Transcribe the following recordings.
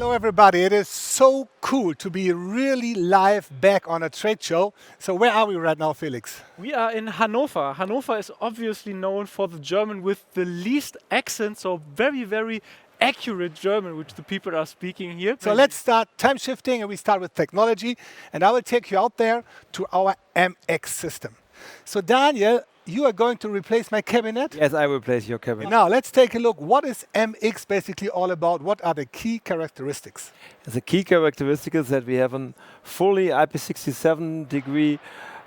Hello everybody, it is so cool to be really live back on a trade show. So where are we right now, Felix? We are in Hannover. Hannover is obviously known for the German with the least accent, so very, very accurate German which the people are speaking here. So let's start time shifting and we start with technology, and I will take you out there to our MX system. So Daniel, you are going to replace my cabinet? Yes, I will replace your cabinet. Now let's take a look. What is MX basically all about? What are the key characteristics? The key characteristic is that we have a fully IP67 degree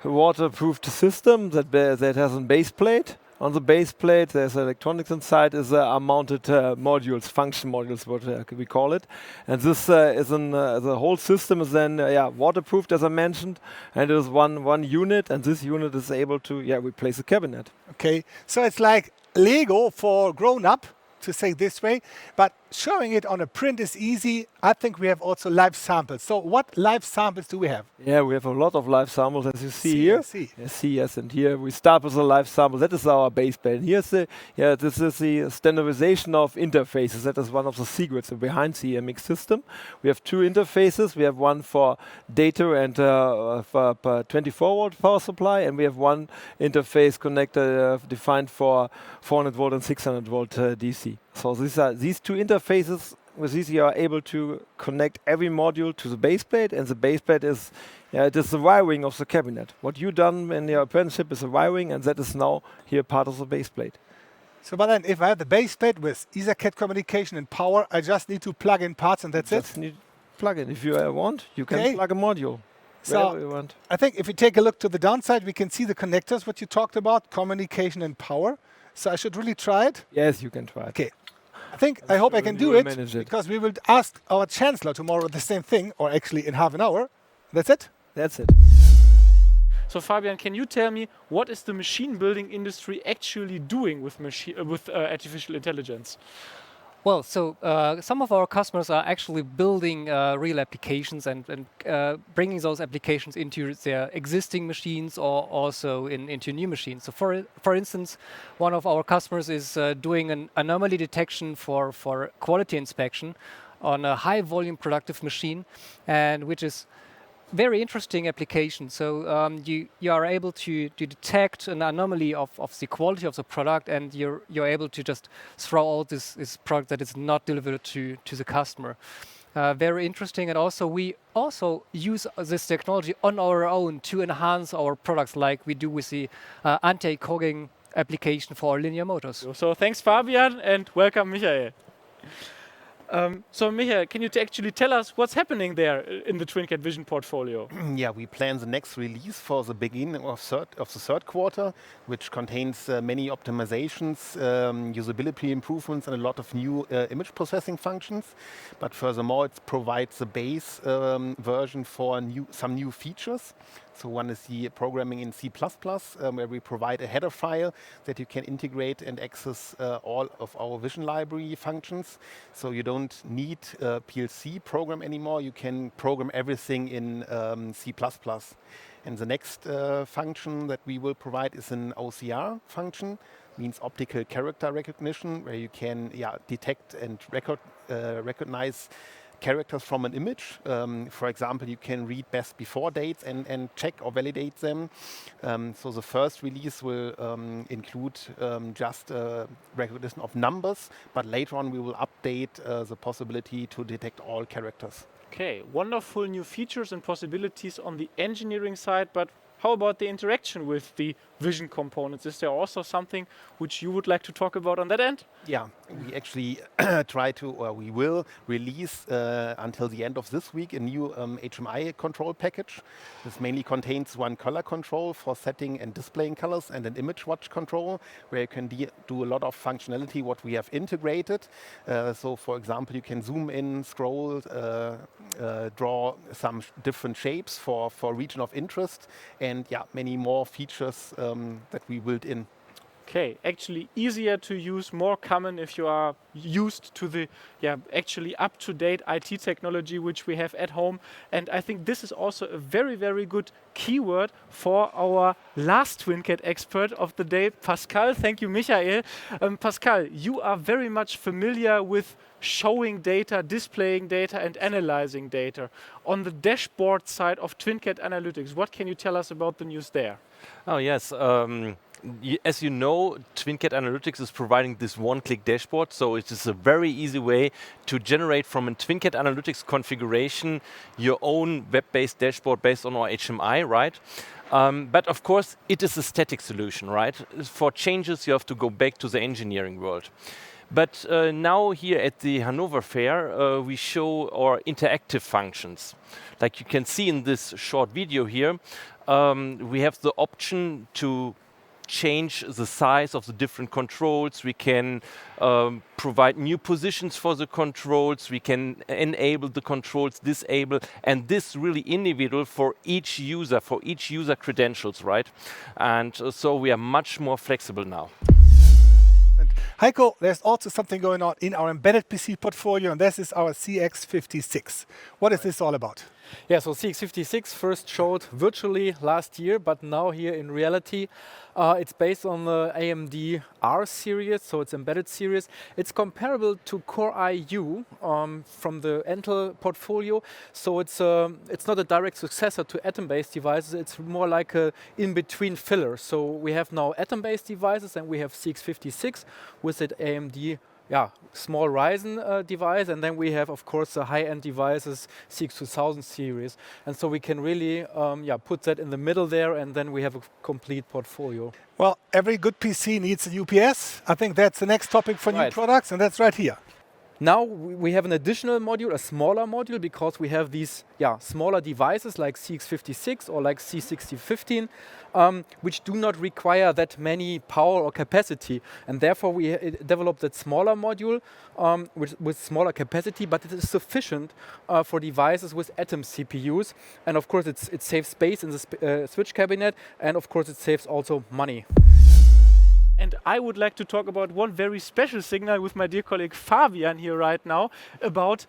waterproofed system that has a base plate. On the base plate, there's electronics inside, are mounted modules, function modules, what we call it. And this the whole system is then waterproofed, as I mentioned, and it is one unit, and this unit is able to replace the cabinet. Okay, so it's like Lego for grown-up, to say this way, but showing it on a print is easy. I think we have also live samples. So what live samples do we have? Yeah, we have a lot of live samples, as you see here. Yes, and here we start with a live sample. That is our base plate. Here's this is the standardization of interfaces. That is one of the secrets behind the MX system. We have two interfaces. We have one for data and for 24-volt power supply, and we have one interface connector defined for 400-volt and 600-volt DC. So these two interfaces. With these, you are able to connect every module to the base plate, and the base plate is it is the wiring of the cabinet. What you done in your apprenticeship is the wiring, and that is now here part of the base plate. So, but then if I have the base plate with EtherCAT communication and power, I just need to plug in parts, and that's it. Just need plug in. If you want, you can plug a module. So you want. I think if we take a look to the downside, we can see the connectors, what you talked about, communication and power. So I should really try it. Yes, you can try it. Okay. I hope I can do it, because we will ask our Chancellor tomorrow the same thing, or actually in half an hour. That's it? That's it. So Fabian, can you tell me what is the machine building industry actually doing with artificial intelligence? Well, so some of our customers are actually building real applications and bringing those applications into their existing machines or also into new machines. So for instance, one of our customers is doing an anomaly detection for quality inspection on a high volume productive machine, and which is very interesting application. So you are able to detect an anomaly of the quality of the product, and you're able to just throw out this product that is not delivered to the customer. Very interesting, and also we also use this technology on our own to enhance our products, like we do with the anti-cogging application for linear motors. So thanks Fabian, and welcome Michael. So Michael, can you actually tell us what's happening there in the TwinCAT Vision portfolio? Yeah, we plan the next release for the beginning of the third quarter, which contains many optimizations, usability improvements, and a lot of new image processing functions. But furthermore, it provides the base version for some new features. So one is the programming in C++, where we provide a header file that you can integrate and access all of our vision library functions. So you don't need a PLC program anymore. You can program everything in C++. And the next function that we will provide is an OCR function, means optical character recognition, where you can detect and recognize characters from an image. For example, you can read best before dates and check or validate them. So the first release will include just recognition of numbers, but later on we will update the possibility to detect all characters. Okay, wonderful new features and possibilities on the engineering side, but how about the interaction with the vision components? Is there also something which you would like to talk about on that end? Yeah, we actually we will release until the end of this week a new HMI control package. This mainly contains one color control for setting and displaying colors, and an image watch control, where you can do a lot of functionality what we have integrated. So for example, you can zoom in, scroll, draw some different shapes for region of interest, and many more features that we built in. Okay, actually easier to use, more common if you are used to the actually up-to-date IT technology which we have at home. And I think this is also a very, very good keyword for our last TwinCAT expert of the day, Pascal. Thank you, Michael. Pascal, you are very much familiar with showing data, displaying data, and analyzing data. On the dashboard side of TwinCAT Analytics, what can you tell us about the news there? Oh, yes. As you know, TwinCAT Analytics is providing this one-click dashboard, so it is a very easy way to generate from a TwinCAT Analytics configuration your own web-based dashboard based on our HMI, right? But of course, it is a static solution, right? For changes, you have to go back to the engineering world. But now here at the Hannover Fair, we show our interactive functions. Like you can see in this short video here, we have the option to change the size of the different controls. We can provide new positions for the controls. We can enable the controls, disable, and this really individual for each user credentials, right? And so we are much more flexible now. Heiko, there's also something going on in our embedded PC portfolio, and this is our CX56. What is this all about? Yeah, so CX56 first showed virtually last year, but now here in reality. It's based on the AMD R series, so it's embedded series. It's comparable to Core IU from the Intel portfolio. So it's not a direct successor to Atom-based devices. It's more like a in-between filler. So we have now Atom-based devices, and we have CX56 with that AMD small Ryzen device, and then we have, of course, the high-end devices, CX2000 series. And so we can really put that in the middle there, and then we have a complete portfolio. Well, every good PC needs a UPS. I think that's the next topic for new products, and that's right here. Now we have an additional module, a smaller module, because we have these smaller devices like CX56 or like C6015, which do not require that many power or capacity. And therefore we developed that smaller module with smaller capacity, but it is sufficient for devices with Atom CPUs. And of course it saves space in the switch cabinet, and of course it saves also money. And I would like to talk about one very special signal with my dear colleague Fabian here right now about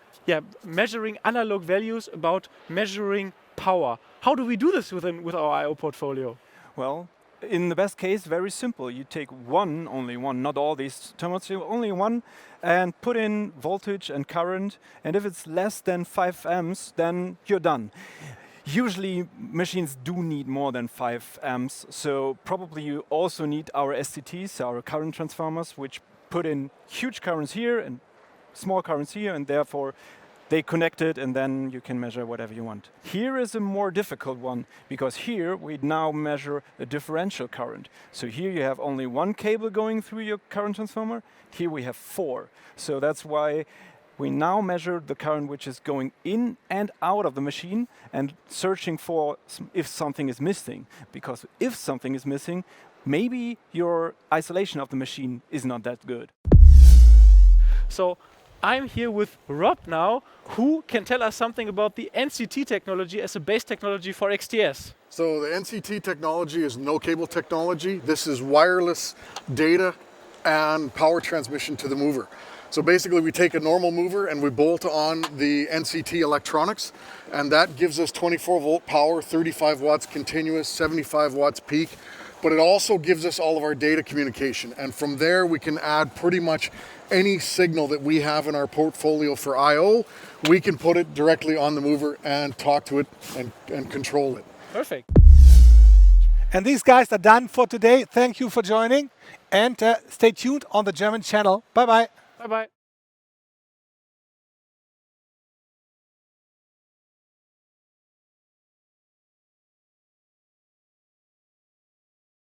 measuring analog values, about measuring power. How do we do this with our I/O portfolio? Well, in the best case, very simple. You take only one, not all these terminals, only one, and put in voltage and current. And if it's less than 5 amps, then you're done. Usually machines do need more than 5 amps, so probably you also need our STTs, our current transformers, which put in huge currents here and small currents here, and therefore they connect it, and then you can measure whatever you want. Here is a more difficult one, because here we now measure a differential current. So here you have only one cable going through your current transformer. Here we have 4. So that's why we now measure the current which is going in and out of the machine and searching for if something is missing. Because if something is missing, maybe your isolation of the machine is not that good. So I'm here with Rob now, who can tell us something about the NCT technology as a base technology for XTS. So the NCT technology is no cable technology. This is wireless data and power transmission to the mover. So basically we take a normal mover and we bolt on the NCT electronics, and that gives us 24 volt power, 35 watts continuous, 75 watts peak, but it also gives us all of our data communication. And from there we can add pretty much any signal that we have in our portfolio for I/O. We can put it directly on the mover and talk to it and control it. Perfect. And these guys are done for today. Thank you for joining, and stay tuned on the German channel. Bye-bye. Bye-bye.